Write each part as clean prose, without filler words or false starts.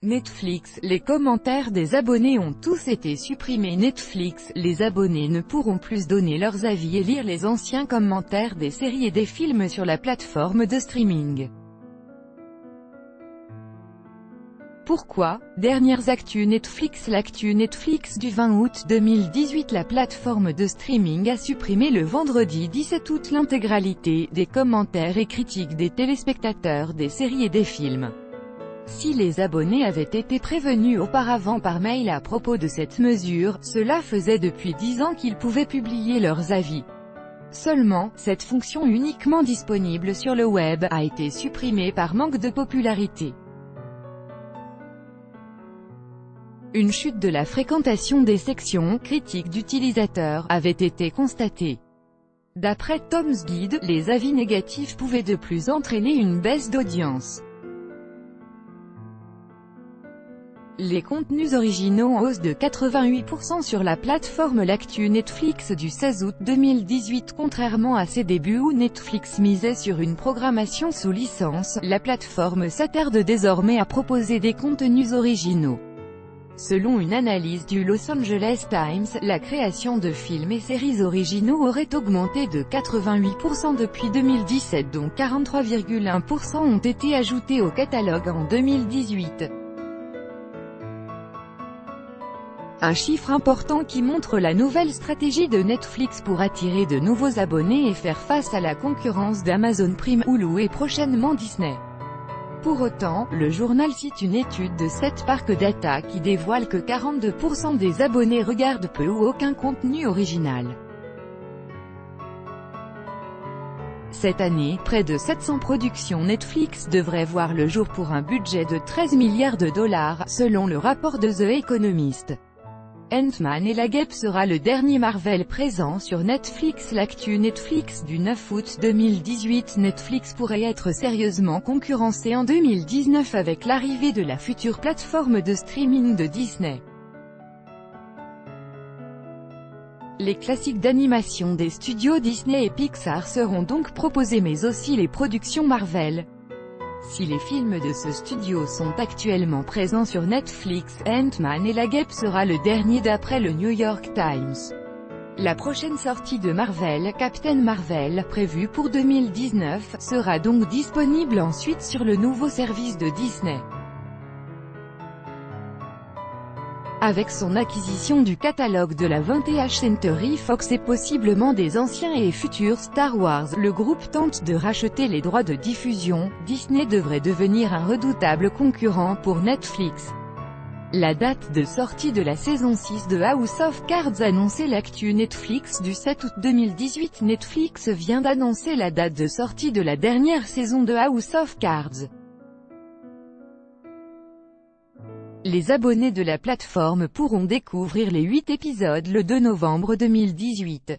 Netflix, les commentaires des abonnés ont tous été supprimés. Netflix, les abonnés ne pourront plus donner leurs avis et lire les anciens commentaires des séries et des films sur la plateforme de streaming. Pourquoi? Dernières actus Netflix. L'actu Netflix du 20 août 2018. La plateforme de streaming a supprimé le vendredi 17 août l'intégralité des commentaires et critiques des téléspectateurs des séries et des films. Si les abonnés avaient été prévenus auparavant par mail à propos de cette mesure, cela faisait depuis 10 ans qu'ils pouvaient publier leurs avis. Seulement, cette fonction uniquement disponible sur le web a été supprimée par manque de popularité. Une chute de la fréquentation des sections critiques d'utilisateurs avait été constatée. D'après Tom's Guide, les avis négatifs pouvaient de plus entraîner une baisse d'audience. Les contenus originaux en hausse de 88% sur la plateforme. L'actu Netflix du 16 août 2018. Contrairement à ses débuts où Netflix misait sur une programmation sous licence, la plateforme s'attarde désormais à proposer des contenus originaux. Selon une analyse du Los Angeles Times, la création de films et séries originaux aurait augmenté de 88% depuis 2017, dont 43,1% ont été ajoutés au catalogue en 2018. Un chiffre important qui montre la nouvelle stratégie de Netflix pour attirer de nouveaux abonnés et faire face à la concurrence d'Amazon Prime, Hulu et prochainement Disney. Pour autant, le journal cite une étude de 7 Park Data qui dévoile que 42% des abonnés regardent peu ou aucun contenu original. Cette année, près de 700 productions Netflix devraient voir le jour pour un budget de 13 milliards de dollars, selon le rapport de The Economist. Ant-Man et la Guêpe sera le dernier Marvel présent sur Netflix. L'actu Netflix du 9 août 2018. Netflix pourrait être sérieusement concurrencé en 2019 avec l'arrivée de la future plateforme de streaming de Disney. Les classiques d'animation des studios Disney et Pixar seront donc proposés, mais aussi les productions Marvel. Si les films de ce studio sont actuellement présents sur Netflix, Ant-Man et la Guêpe sera le dernier d'après le New York Times. La prochaine sortie de Marvel, Captain Marvel, prévue pour 2019, sera donc disponible ensuite sur le nouveau service de Disney. Avec son acquisition du catalogue de la 20th Century Fox et possiblement des anciens et futurs Star Wars, le groupe tente de racheter les droits de diffusion. Disney devrait devenir un redoutable concurrent pour Netflix. La date de sortie de la saison 6 de House of Cards annoncée. L'actu Netflix du 7 août 2018. Netflix vient d'annoncer la date de sortie de la dernière saison de House of Cards. Les abonnés de la plateforme pourront découvrir les 8 épisodes le 2 novembre 2018.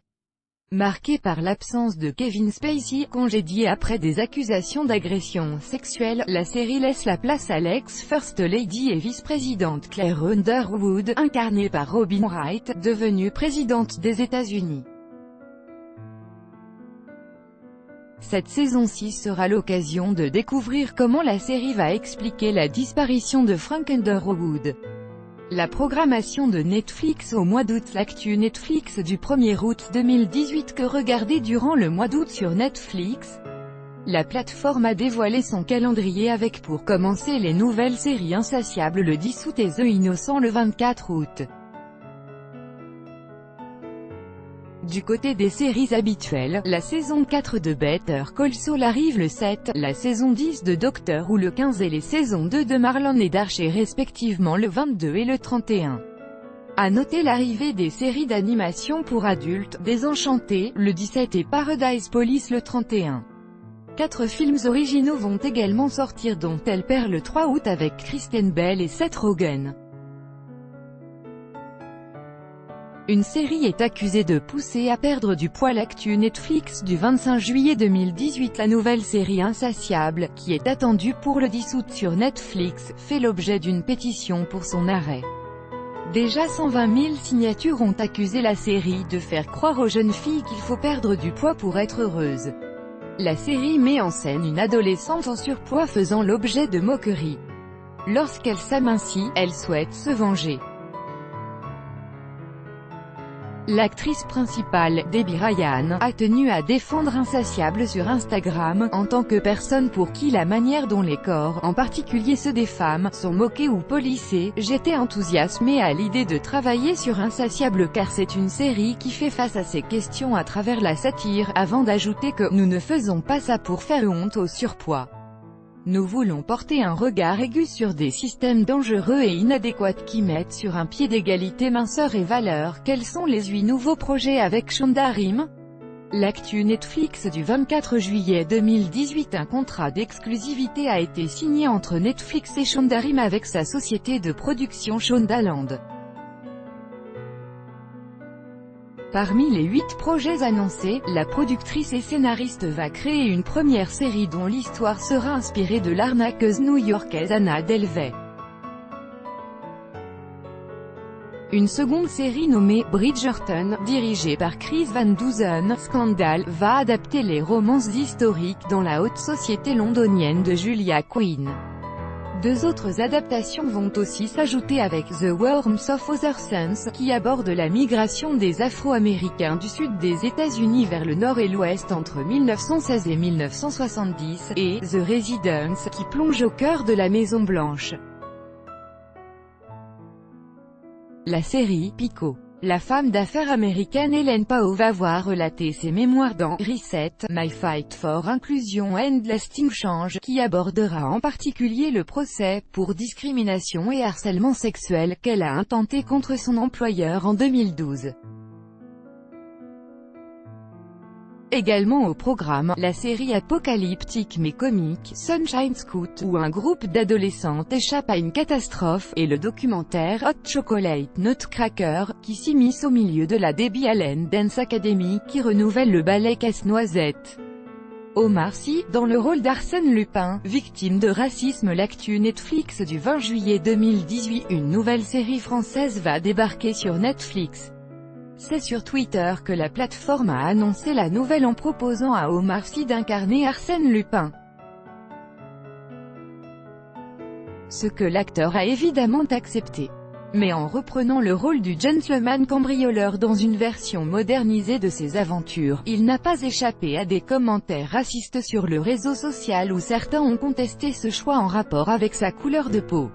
Marqué par l'absence de Kevin Spacey, congédié après des accusations d'agression sexuelle, la série laisse la place à l'ex-First Lady et vice-présidente Claire Underwood, incarnée par Robin Wright, devenue présidente des États-Unis. Cette saison 6 sera l'occasion de découvrir comment la série va expliquer la disparition de Frank Underwood. La programmation de Netflix au mois d'août. L'actu Netflix du 1er août 2018. Que regarder durant le mois d'août sur Netflix? La plateforme a dévoilé son calendrier avec pour commencer les nouvelles séries Insatiable le 10 août et The Innocent le 24 août. Du côté des séries habituelles, la saison 4 de Better Call Saul arrive le 7, la saison 10 de Doctor Who le 15 et les saisons 2 de Marlon et d'Archer respectivement le 22 et le 31. À noter l'arrivée des séries d'animation pour adultes, Désenchanté, le 17 et Paradise Police le 31. 4 films originaux vont également sortir dont Elle perd le 3 août avec Kristen Bell et Seth Rogen. Une série est accusée de pousser à perdre du poids. L'actu Netflix du 25 juillet 2018. La nouvelle série Insatiable, qui est attendue pour le 10 août sur Netflix, fait l'objet d'une pétition pour son arrêt. Déjà 120 000 signatures ont accusé la série de faire croire aux jeunes filles qu'il faut perdre du poids pour être heureuse. La série met en scène une adolescente en surpoids faisant l'objet de moqueries. Lorsqu'elle s'amincit, elle souhaite se venger. L'actrice principale, Debbie Ryan, a tenu à défendre Insatiable sur Instagram, en tant que personne pour qui la manière dont les corps, en particulier ceux des femmes, sont moqués ou polissés. J'étais enthousiasmée à l'idée de travailler sur Insatiable car c'est une série qui fait face à ces questions à travers la satire, avant d'ajouter que « nous ne faisons pas ça pour faire honte au surpoids. Nous voulons porter un regard aigu sur des systèmes dangereux et inadéquats qui mettent sur un pied d'égalité minceur et valeur. » Quels sont les 8 nouveaux projets avec Shonda Rhimes? L'actu Netflix du 24 juillet 2018. Un contrat d'exclusivité a été signé entre Netflix et Shonda Rhimes avec sa société de production Shondaland. Parmi les 8 projets annoncés, la productrice et scénariste va créer une première série dont l'histoire sera inspirée de l'arnaqueuse new-yorkaise Anna Delvey. Une seconde série nommée Bridgerton, dirigée par Chris Van Dusen, Scandal, va adapter les romances historiques dans la haute société londonienne de Julia Quinn. 2 autres adaptations vont aussi s'ajouter avec The Worms of Other Suns, qui aborde la migration des Afro-Américains du sud des États-Unis vers le nord et l'ouest entre 1916 et 1970, et The Residence, qui plonge au cœur de la Maison Blanche. La série Pico. La femme d'affaires américaine Ellen Pao va voir relater ses mémoires dans Reset, My Fight for Inclusion and Lasting Change, qui abordera en particulier le procès pour discrimination et harcèlement sexuel qu'elle a intenté contre son employeur en 2012. Également au programme, la série apocalyptique mais comique, Sunshine Scout, où un groupe d'adolescentes échappe à une catastrophe, et le documentaire Hot Chocolate Nutcracker, qui s'immisce au milieu de la Debbie Allen Dance Academy, qui renouvelle le ballet Casse-Noisette. Omar Sy, dans le rôle d'Arsène Lupin, victime de racisme. L'actu Netflix du 20 juillet 2018. Une nouvelle série française va débarquer sur Netflix. C'est sur Twitter que la plateforme a annoncé la nouvelle en proposant à Omar Sy d'incarner Arsène Lupin. Ce que l'acteur a évidemment accepté. Mais en reprenant le rôle du gentleman cambrioleur dans une version modernisée de ses aventures, il n'a pas échappé à des commentaires racistes sur le réseau social où certains ont contesté ce choix en rapport avec sa couleur de peau.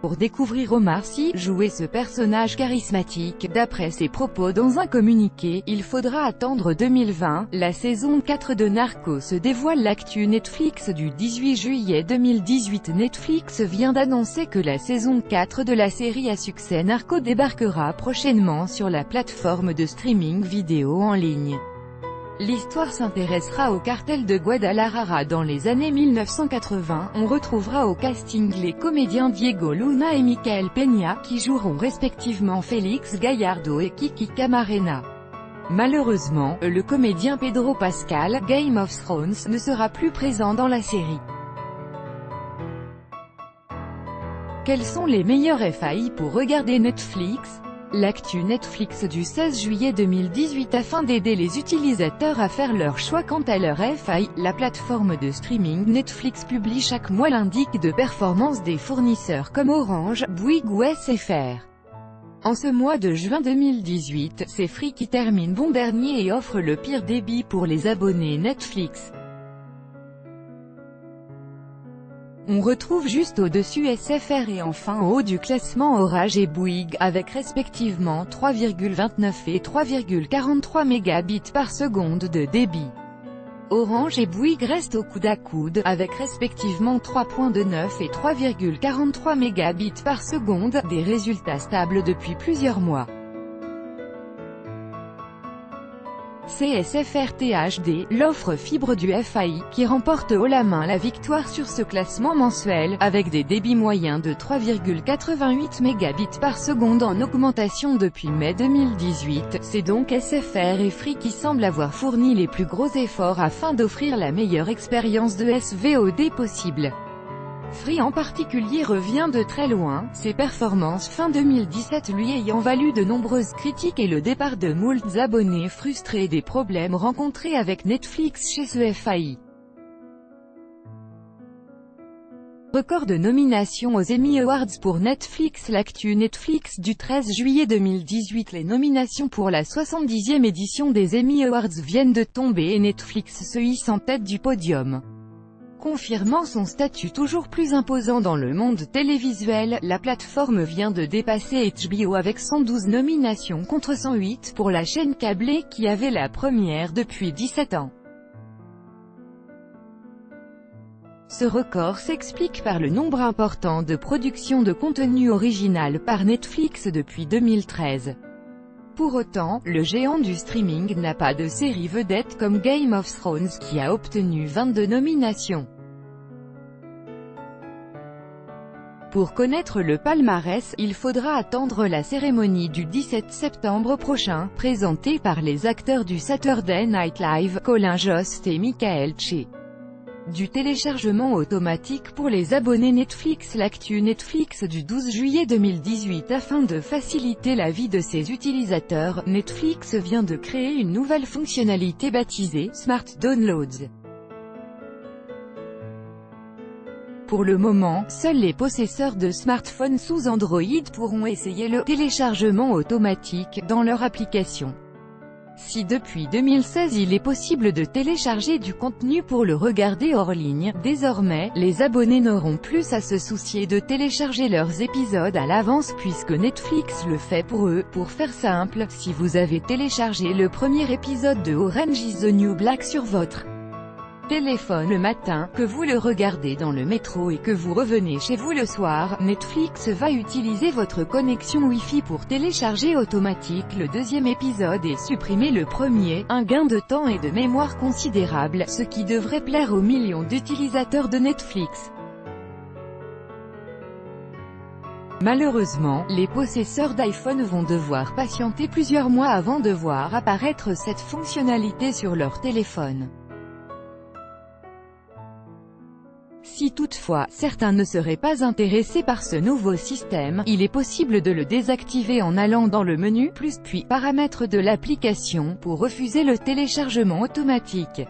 Pour découvrir Omar Sy, jouer ce personnage charismatique, d'après ses propos dans un communiqué, il faudra attendre 2020, la saison 4 de Narcos se dévoile. L'actu Netflix du 18 juillet 2018. Netflix vient d'annoncer que la saison 4 de la série à succès Narcos débarquera prochainement sur la plateforme de streaming vidéo en ligne. L'histoire s'intéressera au cartel de Guadalajara dans les années 1980. On retrouvera au casting les comédiens Diego Luna et Michael Peña, qui joueront respectivement Félix Gallardo et Kiki Camarena. Malheureusement, le comédien Pedro Pascal, Game of Thrones, ne sera plus présent dans la série. Quels sont les meilleurs FAI pour regarder Netflix? L'actu Netflix du 16 juillet 2018. Afin d'aider les utilisateurs à faire leur choix quant à leur FAI, la plateforme de streaming Netflix publie chaque mois l'indice de performance des fournisseurs comme Orange, Bouygues ou SFR. En ce mois de juin 2018, c'est Free qui termine bon dernier et offre le pire débit pour les abonnés Netflix. On retrouve juste au-dessus SFR et enfin en haut du classement Orange et Bouygues, avec respectivement 3,29 et 3,43 mégabits par seconde de débit. Orange et Bouygues restent au coude à coude, avec respectivement 3,29 et 3,43 mégabits par seconde, des résultats stables depuis plusieurs mois. C'est SFR THD, l'offre fibre du FAI, qui remporte haut la main la victoire sur ce classement mensuel, avec des débits moyens de 3,88 mégabits par seconde en augmentation depuis mai 2018. C'est donc SFR et Free qui semblent avoir fourni les plus gros efforts afin d'offrir la meilleure expérience de SVOD possible. Free en particulier revient de très loin, ses performances fin 2017 lui ayant valu de nombreuses critiques et le départ de moultes abonnés frustrés des problèmes rencontrés avec Netflix chez ce FAI. Record de nominations aux Emmy Awards pour Netflix. L'actu Netflix du 13 juillet 2018. Les nominations pour la 70e édition des Emmy Awards viennent de tomber et Netflix se hisse en tête du podium. Confirmant son statut toujours plus imposant dans le monde télévisuel, la plateforme vient de dépasser HBO avec 112 nominations contre 108 pour la chaîne câblée qui avait la première depuis 17 ans. Ce record s'explique par le nombre important de productions de contenu original par Netflix depuis 2013. Pour autant, le géant du streaming n'a pas de série vedette comme Game of Thrones qui a obtenu 22 nominations. Pour connaître le palmarès, il faudra attendre la cérémonie du 17 septembre prochain, présentée par les acteurs du Saturday Night Live, Colin Jost et Michael Che. Du téléchargement automatique pour les abonnés Netflix. L'actu Netflix du 12 juillet 2018. Afin de faciliter la vie de ses utilisateurs, Netflix vient de créer une nouvelle fonctionnalité baptisée « Smart Downloads ». Pour le moment, seuls les possesseurs de smartphones sous Android pourront essayer le téléchargement automatique dans leur application. Si depuis 2016 il est possible de télécharger du contenu pour le regarder hors ligne, désormais, les abonnés n'auront plus à se soucier de télécharger leurs épisodes à l'avance puisque Netflix le fait pour eux. Pour faire simple, si vous avez téléchargé le premier épisode de Orange is the New Black sur votre téléphone le matin, que vous le regardez dans le métro et que vous revenez chez vous le soir, Netflix va utiliser votre connexion Wi-Fi pour télécharger automatique le deuxième épisode et supprimer le premier, un gain de temps et de mémoire considérable, ce qui devrait plaire aux millions d'utilisateurs de Netflix. Malheureusement, les possesseurs d'iPhone vont devoir patienter plusieurs mois avant de voir apparaître cette fonctionnalité sur leur téléphone. Si toutefois, certains ne seraient pas intéressés par ce nouveau système, il est possible de le désactiver en allant dans le menu « Plus » puis « Paramètres » de l'application pour refuser le téléchargement automatique.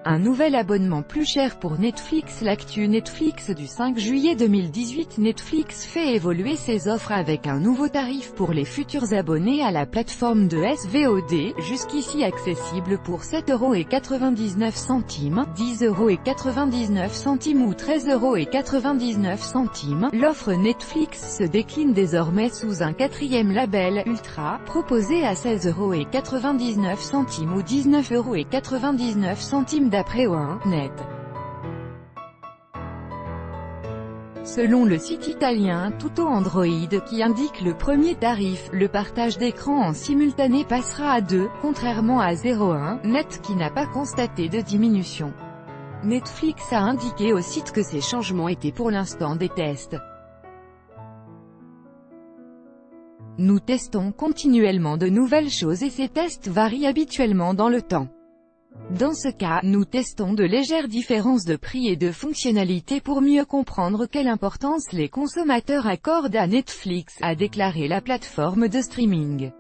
Un nouvel abonnement plus cher pour Netflix. L'actu Netflix du 5 juillet 2018. Netflix fait évoluer ses offres avec un nouveau tarif pour les futurs abonnés à la plateforme de SVOD, jusqu'ici accessible pour 7,99 €, 10,99 € ou 13,99 €. L'offre Netflix se décline désormais sous un quatrième label, Ultra, proposé à 16,99 € ou 19,99 € d'après OneNet. Selon le site italien Tutto Android qui indique le premier tarif, le partage d'écran en simultané passera à 2, contrairement à 0,1 € qui n'a pas constaté de diminution. Netflix a indiqué au site que ces changements étaient pour l'instant des tests. Nous testons continuellement de nouvelles choses et ces tests varient habituellement dans le temps. Dans ce cas, nous testons de légères différences de prix et de fonctionnalités pour mieux comprendre quelle importance les consommateurs accordent à Netflix, a déclaré la plateforme de streaming.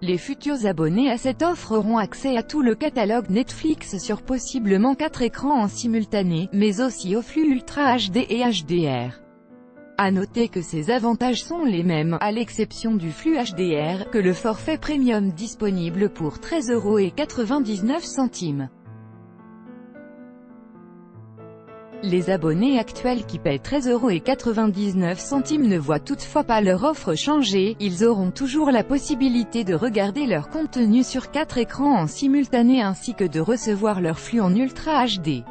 Les futurs abonnés à cette offre auront accès à tout le catalogue Netflix sur possiblement 4 écrans en simultané, mais aussi au flux Ultra HD et HDR. À noter que ces avantages sont les mêmes, à l'exception du flux HDR, que le forfait premium disponible pour 13,99 €. Les abonnés actuels qui paient 13,99 € ne voient toutefois pas leur offre changer, ils auront toujours la possibilité de regarder leur contenu sur 4 écrans en simultané ainsi que de recevoir leur flux en Ultra HD.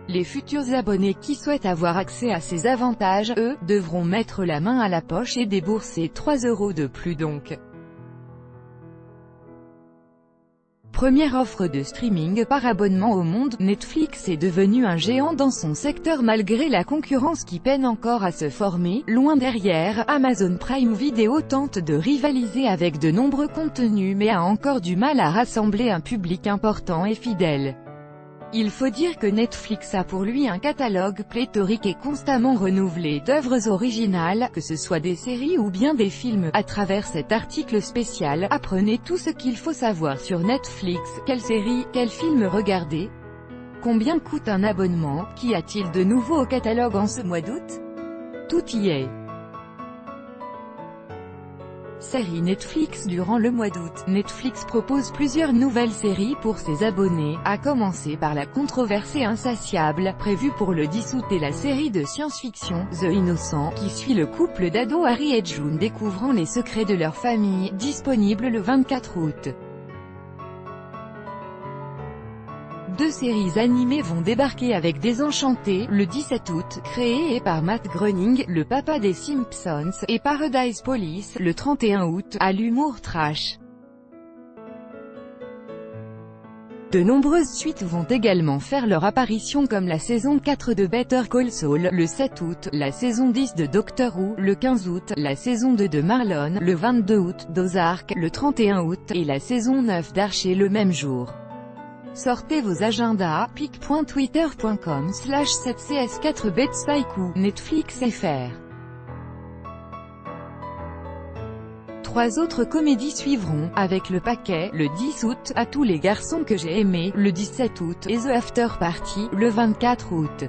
Les futurs abonnés qui souhaitent avoir accès à ces avantages, eux, devront mettre la main à la poche et débourser 3 € de plus donc. Première offre de streaming par abonnement au monde, Netflix est devenu un géant dans son secteur malgré la concurrence qui peine encore à se former. Loin derrière, Amazon Prime Video tente de rivaliser avec de nombreux contenus mais a encore du mal à rassembler un public important et fidèle. Il faut dire que Netflix a pour lui un catalogue pléthorique et constamment renouvelé d'œuvres originales, que ce soit des séries ou bien des films. À travers cet article spécial, apprenez tout ce qu'il faut savoir sur Netflix, quelle série, quel film regarder. Combien coûte un abonnement? Qu'y a-t-il de nouveau au catalogue en ce mois d'août? Tout y est. Série Netflix. Durant le mois d'août, Netflix propose plusieurs nouvelles séries pour ses abonnés, à commencer par la controversée Insatiable, prévue pour le 10 août, et la série de science-fiction, The Innocent, qui suit le couple d'ados Harry et June découvrant les secrets de leur famille, disponible le 24 août. Deux séries animées vont débarquer avec Désenchanté, le 17 août, créée par Matt Groening, le papa des Simpsons, et Paradise Police, le 31 août, à l'humour trash. De nombreuses suites vont également faire leur apparition, comme la saison 4 de Better Call Saul, le 7 août, la saison 10 de Doctor Who, le 15 août, la saison 2 de Marlon, le 22 août, d'Ozark, le 31 août, et la saison 9 d'Archer le même jour. Sortez vos agendas, pic.twitter.com/7cs4betsaiku, Netflix FR. 3 autres comédies suivront, avec Le Paquet, le 10 août, À tous les garçons que j'ai aimés, le 17 août, et The After Party, le 24 août.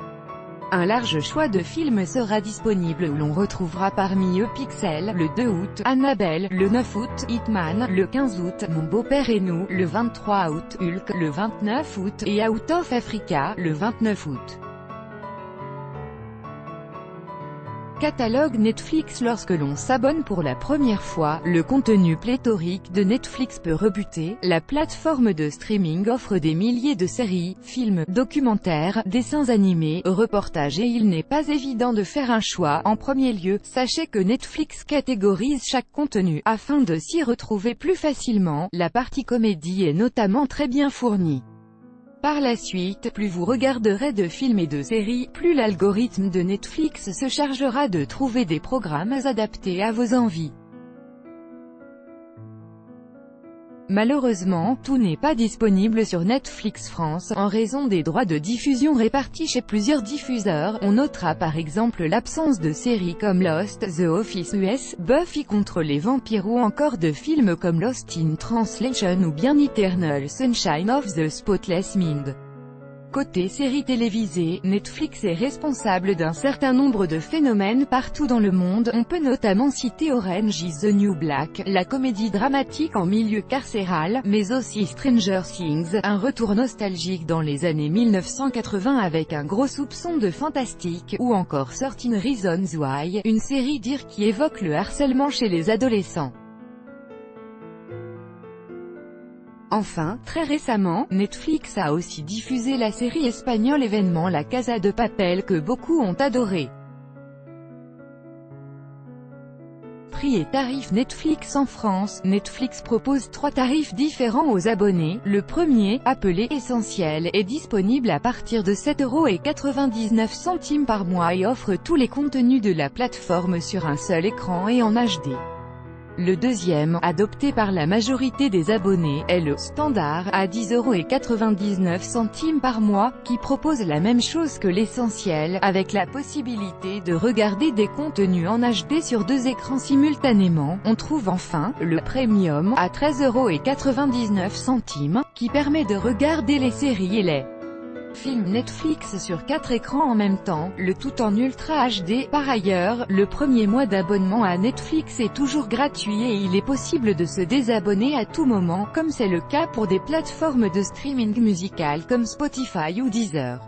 Un large choix de films sera disponible où l'on retrouvera parmi eux Pixel, le 2 août, Annabelle, le 9 août, Hitman, le 15 août, Mon beau-père et nous, le 23 août, Hulk, le 29 août, et Out of Africa, le 29 août. Catalogue Netflix. Lorsque l'on s'abonne pour la première fois, le contenu pléthorique de Netflix peut rebuter. La plateforme de streaming offre des milliers de séries, films, documentaires, dessins animés, reportages, et il n'est pas évident de faire un choix. En premier lieu, sachez que Netflix catégorise chaque contenu, afin de s'y retrouver plus facilement. La partie comédie est notamment très bien fournie. Par la suite, plus vous regarderez de films et de séries, plus l'algorithme de Netflix se chargera de trouver des programmes adaptés à vos envies. Malheureusement, tout n'est pas disponible sur Netflix France, en raison des droits de diffusion répartis chez plusieurs diffuseurs. On notera par exemple l'absence de séries comme Lost, The Office US, Buffy contre les vampires, ou encore de films comme Lost in Translation ou bien Eternal Sunshine of the Spotless Mind. Côté séries télévisées, Netflix est responsable d'un certain nombre de phénomènes partout dans le monde. On peut notamment citer Orange is the New Black, la comédie dramatique en milieu carcéral, mais aussi Stranger Things, un retour nostalgique dans les années 1980 avec un gros soupçon de fantastique, ou encore 13 Reasons Why, une série d'IR qui évoque le harcèlement chez les adolescents. Enfin, très récemment, Netflix a aussi diffusé la série espagnole événement La Casa de Papel que beaucoup ont adoré. Prix et tarifs Netflix en France. Netflix propose 3 tarifs différents aux abonnés. Le premier, appelé Essentiel, est disponible à partir de 7,99 € par mois et offre tous les contenus de la plateforme sur un seul écran et en HD. Le deuxième, adopté par la majorité des abonnés, est le Standard, à 10,99 € par mois, qui propose la même chose que l'Essentiel, avec la possibilité de regarder des contenus en HD sur 2 écrans simultanément. On trouve enfin, le Premium, à 13,99 €, qui permet de regarder les séries et les films Netflix sur 4 écrans en même temps, le tout en Ultra HD. Par ailleurs, le premier mois d'abonnement à Netflix est toujours gratuit et il est possible de se désabonner à tout moment, comme c'est le cas pour des plateformes de streaming musical comme Spotify ou Deezer.